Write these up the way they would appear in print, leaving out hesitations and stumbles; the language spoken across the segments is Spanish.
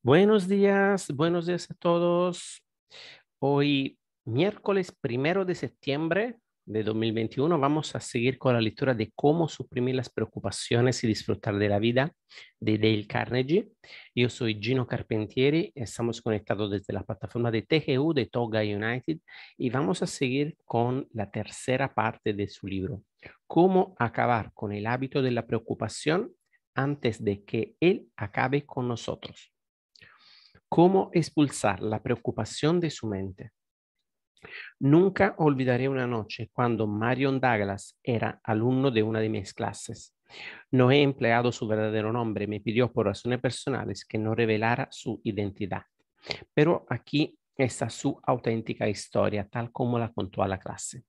Buenos días a todos. Hoy, miércoles 1 de septiembre de 2021, vamos a seguir con la lectura de Cómo suprimir las preocupaciones y disfrutar de la vida de Dale Carnegie. Yo soy Gino Carpentieri, estamos conectados desde la plataforma de TGU de Toga United y vamos a seguir con la tercera parte de su libro, Cómo acabar con el hábito de la preocupación antes de que él acabe con nosotros. Cómo expulsar la preocupación de su mente. Nunca olvidaré una noche cuando Marion Douglas era alumno de una de mis clases. No he empleado su verdadero nombre, me pidió por razones personales que no revelara su identidad. Pero aquí está su auténtica historia, tal como la contó a la clase.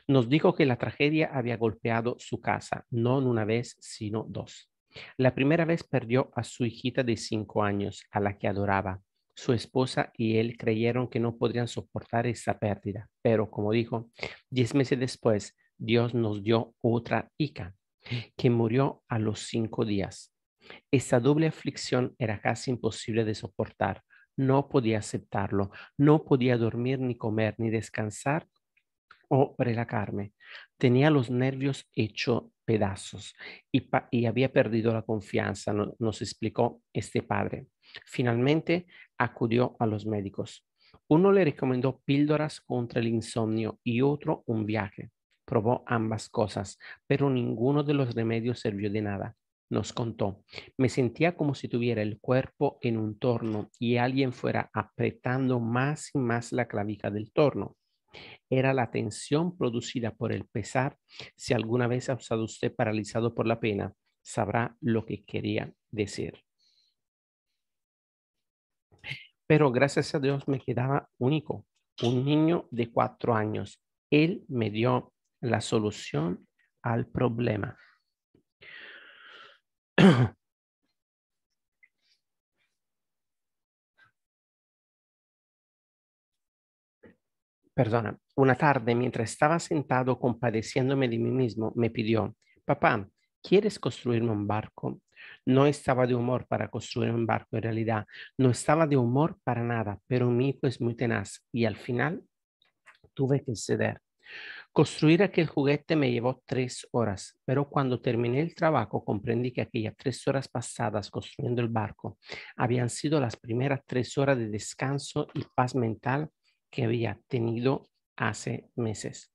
Nos dijo que la tragedia había golpeado su casa, no una vez, sino dos. La primera vez perdió a su hijita de 5 años, a la que adoraba. Su esposa y él creyeron que no podrían soportar esa pérdida, pero como dijo, 10 meses después, Dios nos dio otra hija, que murió a los 5 días. Esa doble aflicción era casi imposible de soportar. No podía aceptarlo, no podía dormir, ni comer, ni descansar o relajarme. Tenía los nervios hechos pedazos y había perdido la confianza, nos explicó este padre. Finalmente acudió a los médicos. Uno le recomendó píldoras contra el insomnio y otro un viaje. Probó ambas cosas, pero ninguno de los remedios sirvió de nada. Nos contó, me sentía como si tuviera el cuerpo en un torno y alguien fuera apretando más y más la clavija del torno. Era la tensión producida por el pesar. Si alguna vez ha estado usted paralizado por la pena, sabrá lo que quería decir. Pero gracias a Dios me quedaba único, un niño de 4 años. Él me dio la solución al problema. Perdona, una tarde mientras estaba sentado compadeciéndome de mí mismo, me pidió, papá, ¿quieres construirme un barco? No estaba de humor para construir un barco, en realidad, no estaba de humor para nada, pero mi hijo es muy tenaz y al final tuve que ceder. Construir aquel juguete me llevó 3 horas, pero cuando terminé el trabajo comprendí que aquellas 3 horas pasadas construyendo el barco habían sido las primeras 3 horas de descanso y paz mental que había tenido hace meses.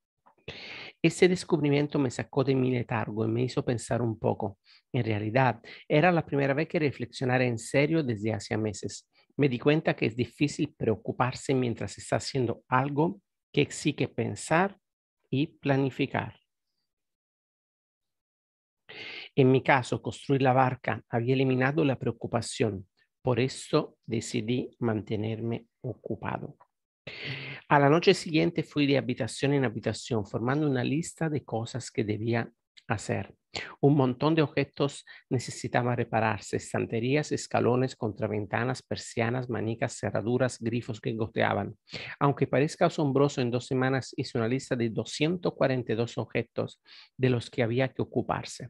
Ese descubrimiento me sacó de mi letargo y me hizo pensar un poco. En realidad, era la primera vez que reflexionara en serio desde hace meses. Me di cuenta que es difícil preocuparse mientras está haciendo algo que exige pensar y planificar. En mi caso, construir la barca había eliminado la preocupación. Por eso decidí mantenerme ocupado. A la noche siguiente fui de habitación en habitación formando una lista de cosas que debía hacer. Un montón de objetos necesitaban repararse: estanterías, escalones, contraventanas, persianas, manijas, cerraduras, grifos que goteaban. Aunque parezca asombroso, en 2 semanas hice una lista de 242 objetos de los que había que ocuparse.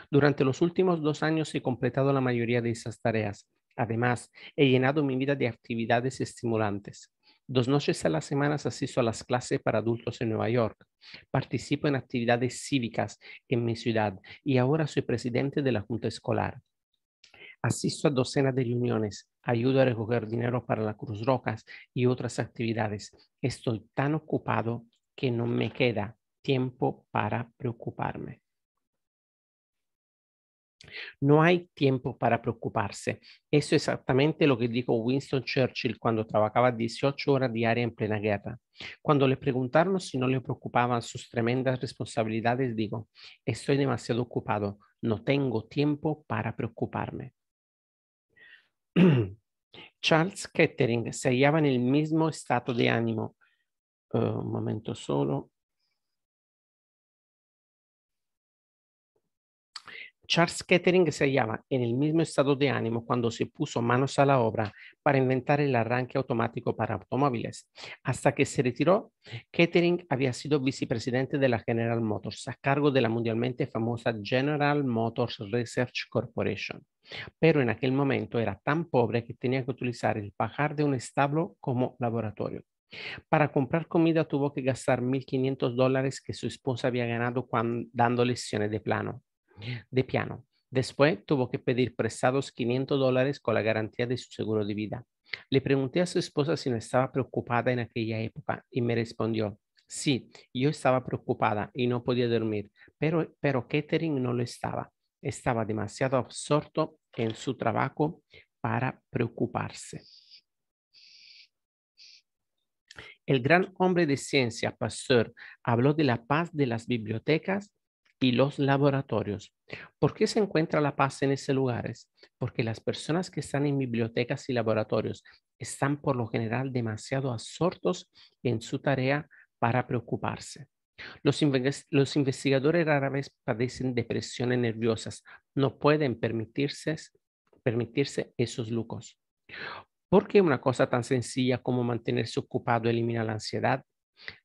Durante los últimos 2 años he completado la mayoría de esas tareas. Además, he llenado mi vida de actividades estimulantes. 2 noches a la semana asisto a las clases para adultos en Nueva York. Participo en actividades cívicas en mi ciudad y ahora soy presidente de la Junta Escolar. Asisto a docenas de reuniones, ayudo a recoger dinero para la Cruz Rojas y otras actividades. Estoy tan ocupado que no me queda tiempo para preocuparme. No hay tiempo para preocuparse. Eso es exactamente lo que dijo Winston Churchill cuando trabajaba 18 horas diarias en plena guerra. Cuando le preguntaron si no le preocupaban sus tremendas responsabilidades, dijo, estoy demasiado ocupado, no tengo tiempo para preocuparme. Charles Kettering se hallaba en el mismo estado de ánimo. Un momento solo. Charles Kettering se hallaba en el mismo estado de ánimo cuando se puso manos a la obra para inventar el arranque automático para automóviles. Hasta que se retiró, Kettering había sido vicepresidente de la General Motors, a cargo de la mundialmente famosa General Motors Research Corporation. pero en aquel momento era tan pobre que tenía que utilizar el pajar de un establo como laboratorio. Para comprar comida tuvo que gastar $1,500 que su esposa había ganado dando lecciones de piano. Después tuvo que pedir prestados $500 con la garantía de su seguro de vida. Le pregunté a su esposa si no estaba preocupada en aquella época y me respondió, sí, yo estaba preocupada y no podía dormir, pero Catherine no lo estaba. Estaba demasiado absorto en su trabajo para preocuparse. El gran hombre de ciencia, Pasteur, habló de la paz de las bibliotecas y los laboratorios. ¿Por qué se encuentra la paz en esos lugares? Porque las personas que están en bibliotecas y laboratorios están por lo general demasiado absortos en su tarea para preocuparse. Los investigadores rara vez padecen depresiones nerviosas, no pueden permitirse esos lujos. ¿Por qué una cosa tan sencilla como mantenerse ocupado elimina la ansiedad?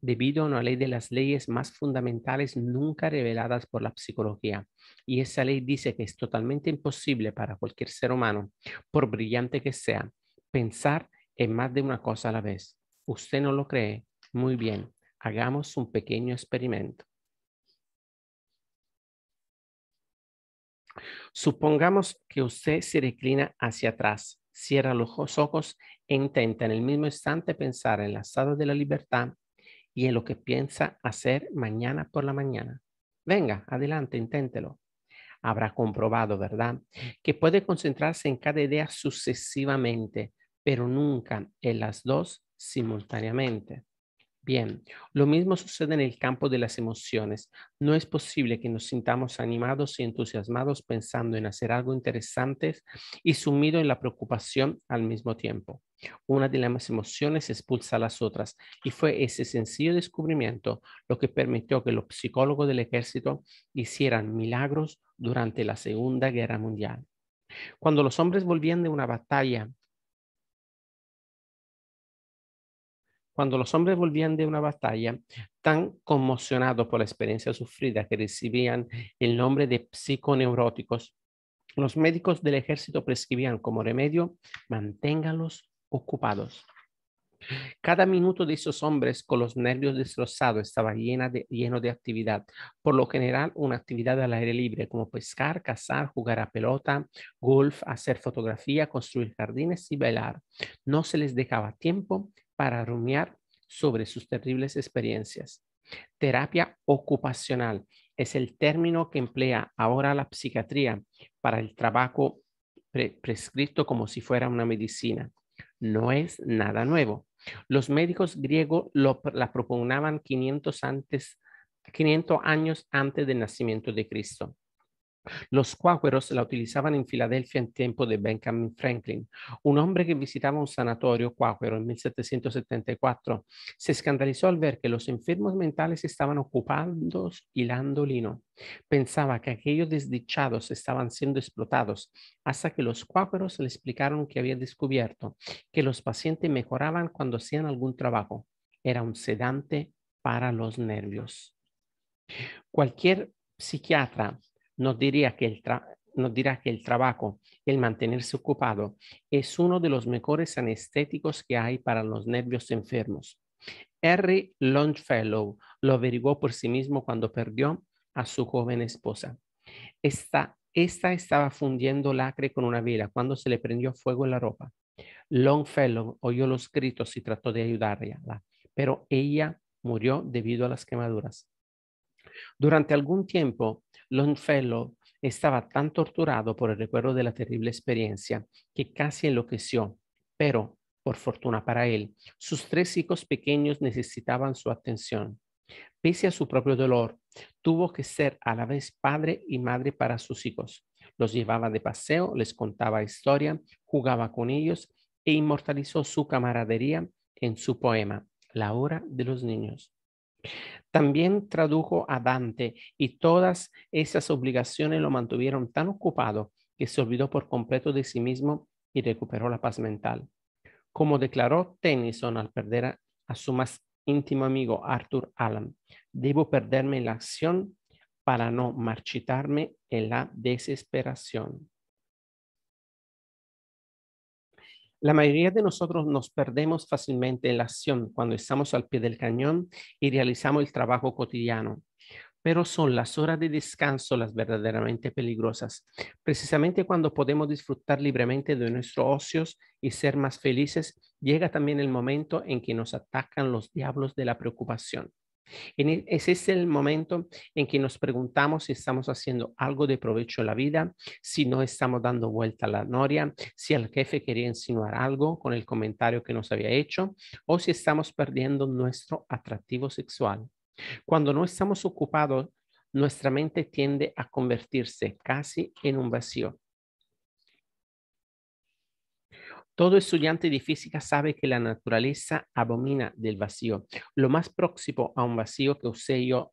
Debido a una ley de las leyes más fundamentales nunca reveladas por la psicología. Y esa ley dice que es totalmente imposible para cualquier ser humano, por brillante que sea, pensar en más de una cosa a la vez. ¿Usted no lo cree? Muy bien, hagamos un pequeño experimento. Supongamos que usted se reclina hacia atrás, cierra los ojos e intenta en el mismo instante pensar en el estado de la libertad y en lo que piensa hacer mañana por la mañana. Venga, adelante, inténtelo. Habrá comprobado, ¿verdad?, que puede concentrarse en cada idea sucesivamente, pero nunca en las dos simultáneamente. Bien, lo mismo sucede en el campo de las emociones. No es posible que nos sintamos animados y entusiasmados pensando en hacer algo interesante y sumido en la preocupación al mismo tiempo. Una de las emociones expulsa a las otras y fue ese sencillo descubrimiento lo que permitió que los psicólogos del ejército hicieran milagros durante la Segunda Guerra Mundial. Cuando los hombres volvían de una batalla, Cuando los hombres volvían de una batalla, tan conmocionados por la experiencia sufrida que recibían el nombre de psiconeuróticos, los médicos del ejército prescribían como remedio, manténganlos ocupados. Cada minuto de esos hombres con los nervios destrozados estaba lleno de actividad. Por lo general, una actividad al aire libre, como pescar, cazar, jugar a pelota, golf, hacer fotografía, construir jardines y bailar. No se les dejaba tiempo para rumiar sobre sus terribles experiencias. Terapia ocupacional es el término que emplea ahora la psiquiatría para el trabajo prescrito como si fuera una medicina. No es nada nuevo. Los médicos griegos la propugnaban 500 años antes del nacimiento de Cristo. Los cuáqueros la utilizaban en Filadelfia en tiempo de Benjamin Franklin. Un hombre que visitaba un sanatorio cuáquero en 1774 se escandalizó al ver que los enfermos mentales estaban ocupados hilando lino. Pensaba que aquellos desdichados estaban siendo explotados hasta que los cuáqueros le explicaron que había descubierto que los pacientes mejoraban cuando hacían algún trabajo. Era un sedante para los nervios. Cualquier psiquiatra nos dirá que el trabajo, el mantenerse ocupado, es uno de los mejores anestéticos que hay para los nervios enfermos. Henry Longfellow lo averiguó por sí mismo cuando perdió a su joven esposa. Esta estaba fundiendo lacre con una vela cuando se le prendió fuego en la ropa. Longfellow oyó los gritos y trató de ayudarla, pero ella murió debido a las quemaduras. Durante algún tiempo, Longfellow estaba tan torturado por el recuerdo de la terrible experiencia que casi enloqueció, pero, por fortuna para él, sus 3 hijos pequeños necesitaban su atención. Pese a su propio dolor, tuvo que ser a la vez padre y madre para sus hijos. Los llevaba de paseo, les contaba historia, jugaba con ellos e inmortalizó su camaradería en su poema, La hora de los niños. También tradujo a Dante y todas esas obligaciones lo mantuvieron tan ocupado que se olvidó por completo de sí mismo y recuperó la paz mental. Como declaró Tennyson al perder a su más íntimo amigo Arthur Allan, debo perderme en la acción para no marchitarme en la desesperación. La mayoría de nosotros nos perdemos fácilmente en la acción cuando estamos al pie del cañón y realizamos el trabajo cotidiano. Pero son las horas de descanso las verdaderamente peligrosas. Precisamente cuando podemos disfrutar libremente de nuestros ocios y ser más felices, llega también el momento en que nos atacan los diablos de la preocupación. Ese es el momento en que nos preguntamos si estamos haciendo algo de provecho en la vida, si no estamos dando vuelta a la noria, si el jefe quería insinuar algo con el comentario que nos había hecho o si estamos perdiendo nuestro atractivo sexual. Cuando no estamos ocupados, nuestra mente tiende a convertirse casi en un vacío. Todo estudiante de física sabe que la naturaleza abomina del vacío. Lo más próximo a un vacío que usted y yo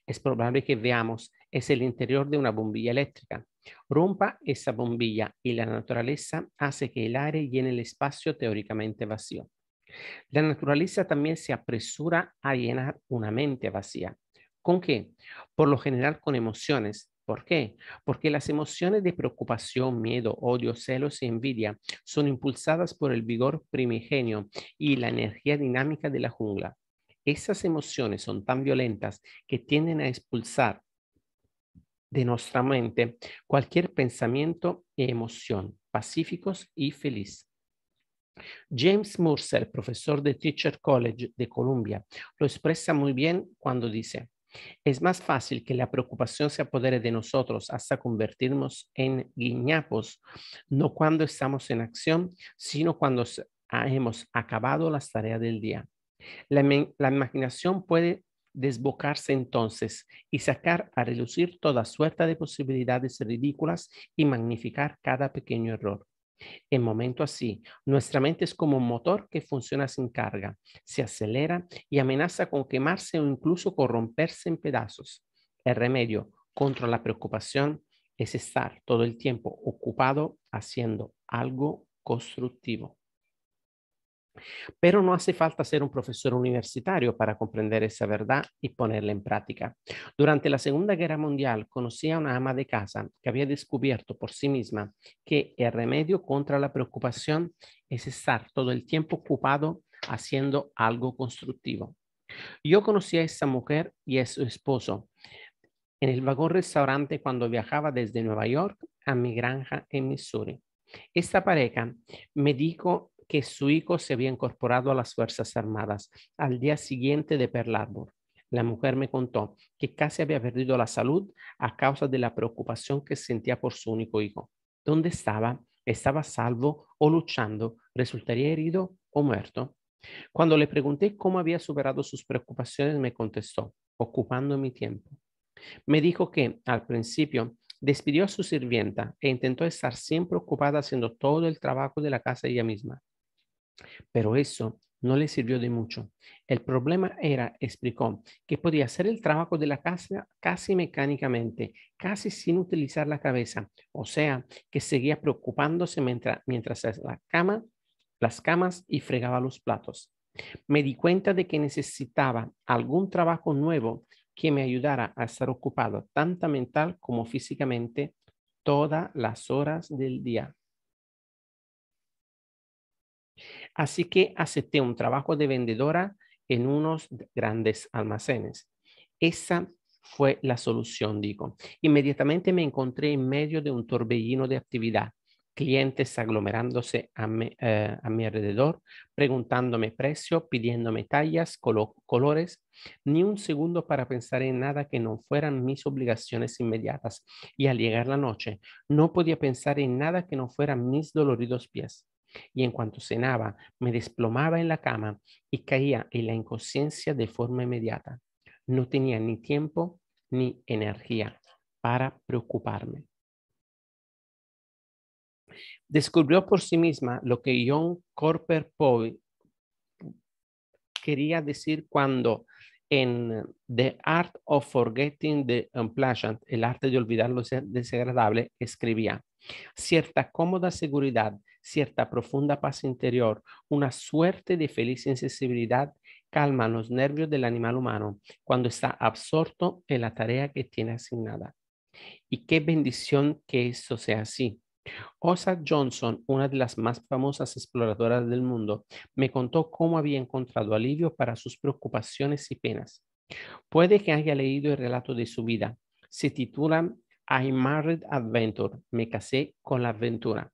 es probable que veamos es el interior de una bombilla eléctrica. Rompa esa bombilla y la naturaleza hace que el aire llene el espacio teóricamente vacío. La naturaleza también se apresura a llenar una mente vacía. ¿Con qué? Por lo general con emociones. ¿Por qué? Porque las emociones de preocupación, miedo, odio, celos y envidia son impulsadas por el vigor primigenio y la energía dinámica de la jungla. Esas emociones son tan violentas que tienden a expulsar de nuestra mente cualquier pensamiento y emoción pacíficos y feliz. James Mercer, profesor de Teacher College de Columbia, lo expresa muy bien cuando dice, es más fácil que la preocupación se apodere de nosotros hasta convertirnos en guiñapos, no cuando estamos en acción, sino cuando hemos acabado las tareas del día. La imaginación puede desbocarse entonces y sacar a relucir toda suerte de posibilidades ridículas y magnificar cada pequeño error. En momento así, nuestra mente es como un motor que funciona sin carga, se acelera y amenaza con quemarse o incluso corromperse en pedazos. El remedio contra la preocupación es estar todo el tiempo ocupado haciendo algo constructivo. Pero no hace falta ser un profesor universitario para comprender esa verdad y ponerla en práctica. Durante la Segunda Guerra Mundial conocí a una ama de casa que había descubierto por sí misma que el remedio contra la preocupación es estar todo el tiempo ocupado haciendo algo constructivo. Yo conocí a esa mujer y a su esposo en el vagón restaurante cuando viajaba desde Nueva York a mi granja en Missouri. Esta pareja me dijo que su hijo se había incorporado a las Fuerzas Armadas al día siguiente de Pearl Harbor. La mujer me contó que casi había perdido la salud a causa de la preocupación que sentía por su único hijo. ¿Dónde estaba? ¿Estaba salvo o luchando? ¿Resultaría herido o muerto? Cuando le pregunté cómo había superado sus preocupaciones, me contestó, ocupando mi tiempo. Me dijo que al principio despidió a su sirvienta e intentó estar siempre ocupada haciendo todo el trabajo de la casa ella misma. Pero eso no le sirvió de mucho. El problema era, explicó, que podía hacer el trabajo de la casa casi mecánicamente, casi sin utilizar la cabeza. O sea, que seguía preocupándose mientras las camas y fregaba los platos. Me di cuenta de que necesitaba algún trabajo nuevo que me ayudara a estar ocupado, tanto mental como físicamente, todas las horas del día. Así que acepté un trabajo de vendedora en unos grandes almacenes. Esa fue la solución, digo. Inmediatamente me encontré en medio de un torbellino de actividad, clientes aglomerándose a mi alrededor, preguntándome precio, pidiéndome tallas, colores, ni un segundo para pensar en nada que no fueran mis obligaciones inmediatas. Y al llegar la noche, no podía pensar en nada que no fueran mis doloridos pies. Y en cuanto cenaba, me desplomaba en la cama y caía en la inconsciencia de forma inmediata. No tenía ni tiempo ni energía para preocuparme. Descubrió por sí misma lo que John Corper Poe quería decir cuando en The Art of Forgetting the Unpleasant, el arte de olvidar lo desagradable, escribía, cierta cómoda seguridad, cierta profunda paz interior, una suerte de feliz insensibilidad calman los nervios del animal humano cuando está absorto en la tarea que tiene asignada. Y qué bendición que eso sea así. Osa Johnson, una de las más famosas exploradoras del mundo, me contó cómo había encontrado alivio para sus preocupaciones y penas. Puede que haya leído el relato de su vida. Se titula I Married Adventure, me casé con la aventura.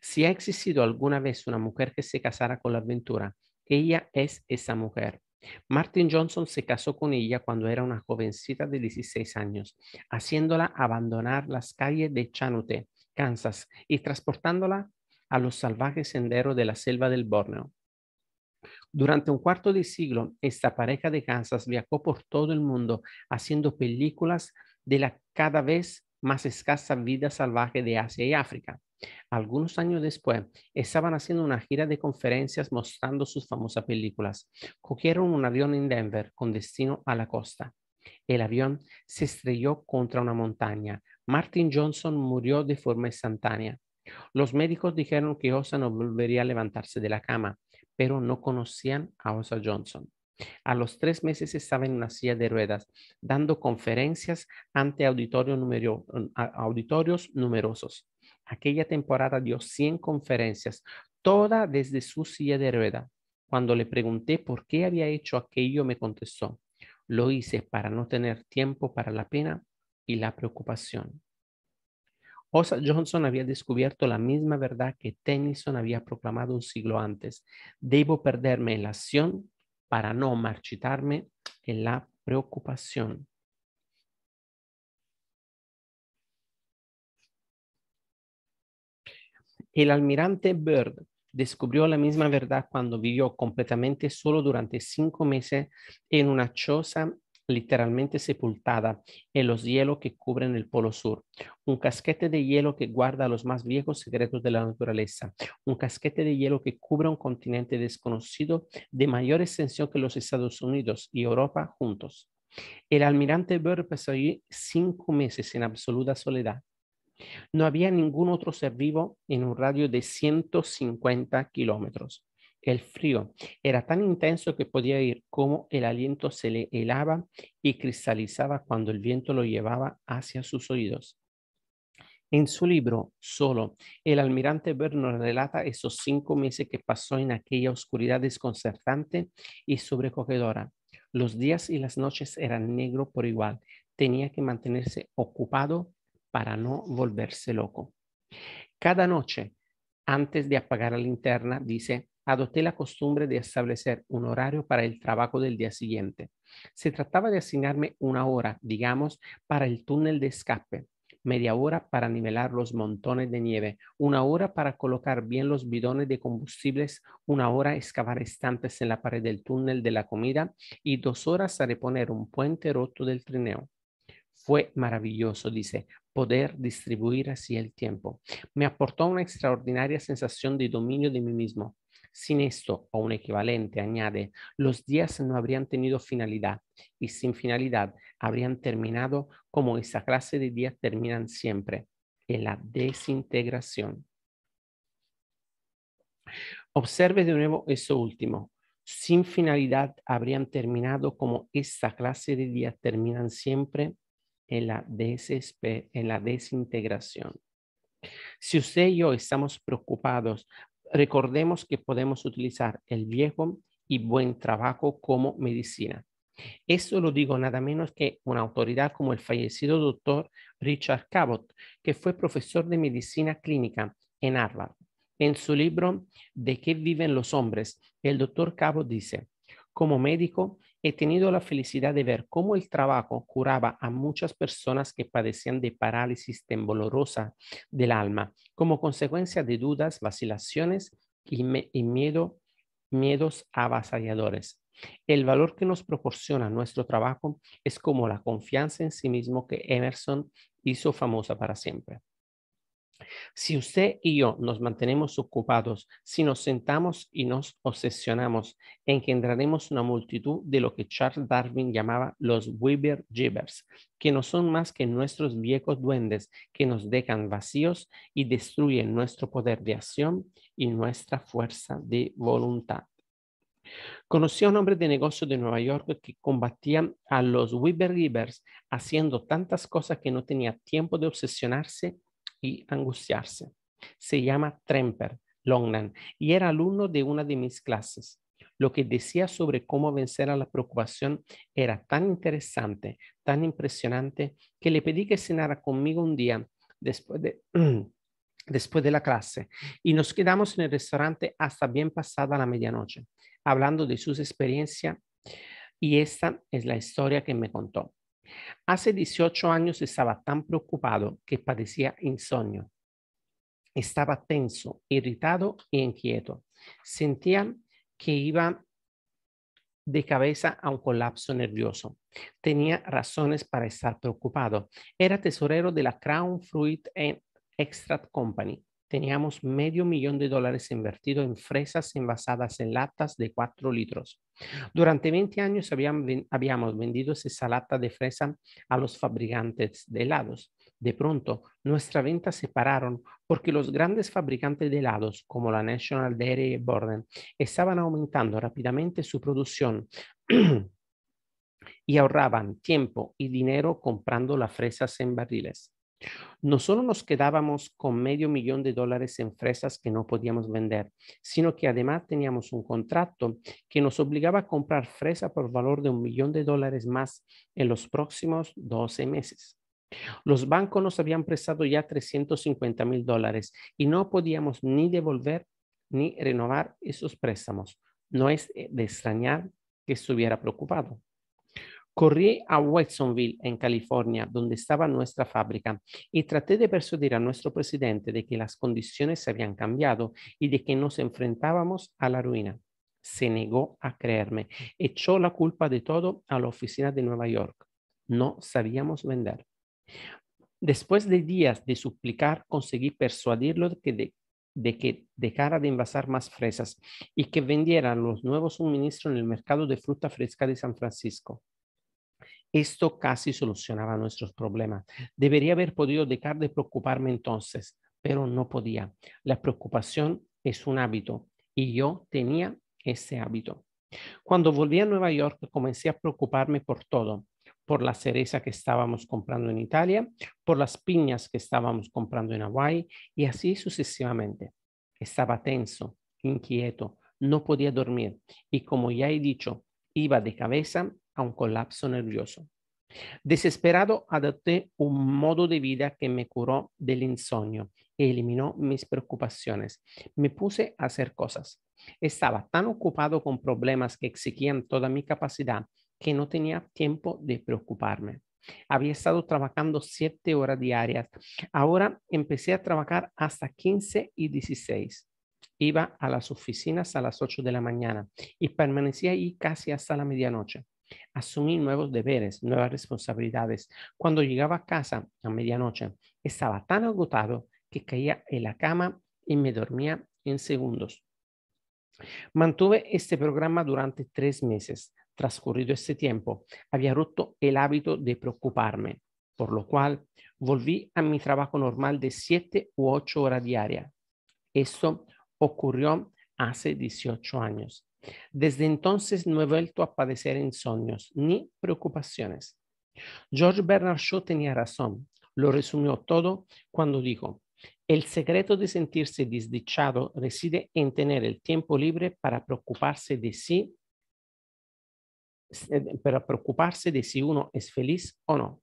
Si ha existido alguna vez una mujer que se casara con la aventura, ella es esa mujer. Martin Johnson se casó con ella cuando era una jovencita de 16 años, haciéndola abandonar las calles de Chanute, Kansas, y transportándola a los salvajes senderos de la selva del Borneo. Durante un cuarto de siglo, esta pareja de Kansas viajó por todo el mundo haciendo películas de la cada vez más escasa vida salvaje de Asia y África. Algunos años después, estaban haciendo una gira de conferencias mostrando sus famosas películas. Cogieron un avión en Denver con destino a la costa. El avión se estrelló contra una montaña. Martin Johnson murió de forma instantánea. Los médicos dijeron que Osa no volvería a levantarse de la cama, pero no conocían a Osa Johnson. A los 3 meses estaba en una silla de ruedas, dando conferencias ante auditorios numerosos. Aquella temporada dio 100 conferencias, toda desde su silla de ruedas. Cuando le pregunté por qué había hecho aquello, me contestó, lo hice para no tener tiempo para la pena y la preocupación. Osa Johnson había descubierto la misma verdad que Tennyson había proclamado un siglo antes. Debo perderme en la acción para no marchitarme en la preocupación. El almirante Byrd descubrió la misma verdad cuando vivió completamente solo durante 5 meses en una choza literalmente sepultada en los hielos que cubren el Polo Sur. Un casquete de hielo que guarda los más viejos secretos de la naturaleza. Un casquete de hielo que cubre un continente desconocido de mayor extensión que los Estados Unidos y Europa juntos. El almirante Byrd pasó allí 5 meses en absoluta soledad. No había ningún otro ser vivo en un radio de 150 kilómetros. El frío era tan intenso que podía oír cómo el aliento se le helaba y cristalizaba cuando el viento lo llevaba hacia sus oídos. En su libro, Solo, el almirante Byrd nos relata esos 5 meses que pasó en aquella oscuridad desconcertante y sobrecogedora. Los días y las noches eran negros por igual. Tenía que mantenerse ocupado para no volverse loco. Cada noche, antes de apagar la linterna, dice, adopté la costumbre de establecer un horario para el trabajo del día siguiente. Se trataba de asignarme una hora, digamos, para el túnel de escape, media hora para nivelar los montones de nieve, una hora para colocar bien los bidones de combustibles, una hora excavar estantes en la pared del túnel de la comida y 2 horas a reponer un puente roto del trineo. Fue maravilloso, dice, poder distribuir así el tiempo. Me aportó una extraordinaria sensación de dominio de mí mismo. Sin esto, o un equivalente, añade, los días no habrían tenido finalidad y sin finalidad habrían terminado como esa clase de días terminan siempre, en la desintegración. Observe de nuevo eso último. Sin finalidad habrían terminado como esa clase de días terminan siempre en la desintegración. Si usted y yo estamos preocupados, recordemos que podemos utilizar el viejo y buen trabajo como medicina. Eso lo digo nada menos que una autoridad como el fallecido doctor Richard Cabot, que fue profesor de medicina clínica en Harvard. En su libro ¿De qué viven los hombres?, el doctor Cabot dice, como médico, he tenido la felicidad de ver cómo el trabajo curaba a muchas personas que padecían de parálisis temblorosa del alma como consecuencia de dudas, vacilaciones y miedos avasalladores. El valor que nos proporciona nuestro trabajo es como la confianza en sí mismo que Emerson hizo famosa para siempre. Si usted y yo nos mantenemos ocupados, si nos sentamos y nos obsesionamos, engendraremos una multitud de lo que Charles Darwin llamaba los Weaver Jibbers, que no son más que nuestros viejos duendes que nos dejan vacíos y destruyen nuestro poder de acción y nuestra fuerza de voluntad. Conocí a un hombre de negocio de Nueva York que combatía a los Weaver Givers haciendo tantas cosas que no tenía tiempo de obsesionarse y angustiarse. Se llama Tremper Longman y era alumno de una de mis clases. Lo que decía sobre cómo vencer a la preocupación era tan interesante, tan impresionante, que le pedí que cenara conmigo un día después de la clase y nos quedamos en el restaurante hasta bien pasada la medianoche, hablando de sus experiencias, y esta es la historia que me contó. Hace 18 años estaba tan preocupado que padecía insomnio. Estaba tenso, irritado e inquieto. Sentía que iba de cabeza a un colapso nervioso. Tenía razones para estar preocupado. Era tesorero de la Crown Fruit and Extract Company. Teníamos $500,000 invertido en fresas envasadas en latas de 4 litros. Durante 20 años habíamos vendido esa lata de fresa a los fabricantes de helados. De pronto, nuestras ventas se pararon porque los grandes fabricantes de helados, como la National Dairy Board, estaban aumentando rápidamente su producción y ahorraban tiempo y dinero comprando las fresas en barriles. No solo nos quedábamos con $500,000 en fresas que no podíamos vender, sino que además teníamos un contrato que nos obligaba a comprar fresa por valor de $1,000,000 más en los próximos 12 meses. Los bancos nos habían prestado ya $350,000 y no podíamos ni devolver ni renovar esos préstamos. No es de extrañar que estuviera preocupado. Corrí a Watsonville, en California, donde estaba nuestra fábrica, y traté de persuadir a nuestro presidente de que las condiciones se habían cambiado y de que nos enfrentábamos a la ruina. Se negó a creerme. Echó la culpa de todo a la oficina de Nueva York. No sabíamos vender. Después de días de suplicar, conseguí persuadirlo de que dejara de envasar más fresas y que vendieran los nuevos suministros en el mercado de fruta fresca de San Francisco. Esto casi solucionaba nuestros problemas. Debería haber podido dejar de preocuparme entonces, pero no podía. La preocupación es un hábito y yo tenía ese hábito. Cuando volví a Nueva York, comencé a preocuparme por todo, por la cereza que estábamos comprando en Italia, por las piñas que estábamos comprando en Hawái y así sucesivamente. Estaba tenso, inquieto, no podía dormir y, como ya he dicho, iba de cabeza a un colapso nervioso. Desesperado, adopté un modo de vida que me curó del insomnio e eliminó mis preocupaciones. Me puse a hacer cosas. Estaba tan ocupado con problemas que exigían toda mi capacidad que no tenía tiempo de preocuparme. Había estado trabajando 7 horas diarias. Ahora empecé a trabajar hasta 15 y 16. Iba a las oficinas a las 8 de la mañana y permanecía ahí casi hasta la medianoche. Asumí nuevos deberes, nuevas responsabilidades. Cuando llegaba a casa a medianoche, estaba tan agotado que caía en la cama y me dormía en segundos. Mantuve este programa durante 3 meses. Transcurrido este tiempo, había roto el hábito de preocuparme, por lo cual volví a mi trabajo normal de 7 u 8 horas diarias. Esto ocurrió hace 18 años. Desde entonces no he vuelto a padecer insomnios ni preocupaciones. George Bernard Shaw tenía razón. Lo resumió todo cuando dijo: el secreto de sentirse desdichado reside en tener el tiempo libre para preocuparse de si uno es feliz o no.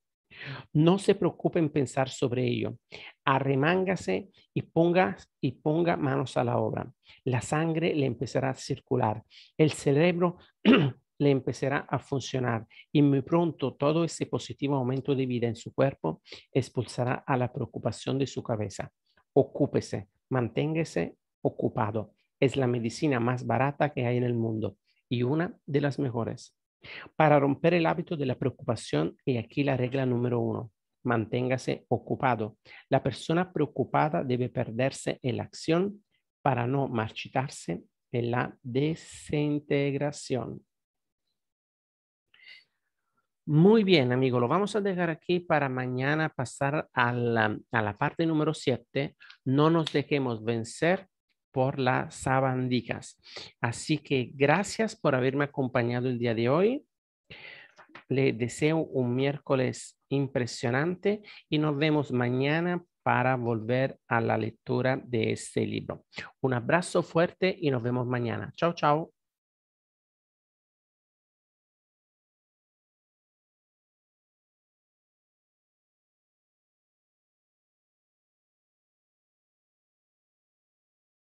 No se preocupe en pensar sobre ello. Arremángase y ponga manos a la obra. La sangre le empezará a circular. El cerebro le empezará a funcionar y muy pronto todo ese positivo aumento de vida en su cuerpo expulsará a la preocupación de su cabeza. Ocúpese, manténgase ocupado. Es la medicina más barata que hay en el mundo y una de las mejores. Para romper el hábito de la preocupación, y aquí la regla número 1, manténgase ocupado. La persona preocupada debe perderse en la acción para no marchitarse en la desintegración. Muy bien, amigo, lo vamos a dejar aquí para mañana pasar a la parte número 7. No nos dejemos vencer por las sabandijas. Así que gracias por haberme acompañado el día de hoy. Le deseo un miércoles impresionante y nos vemos mañana para volver a la lectura de este libro. Un abrazo fuerte y nos vemos mañana. Chao, chao.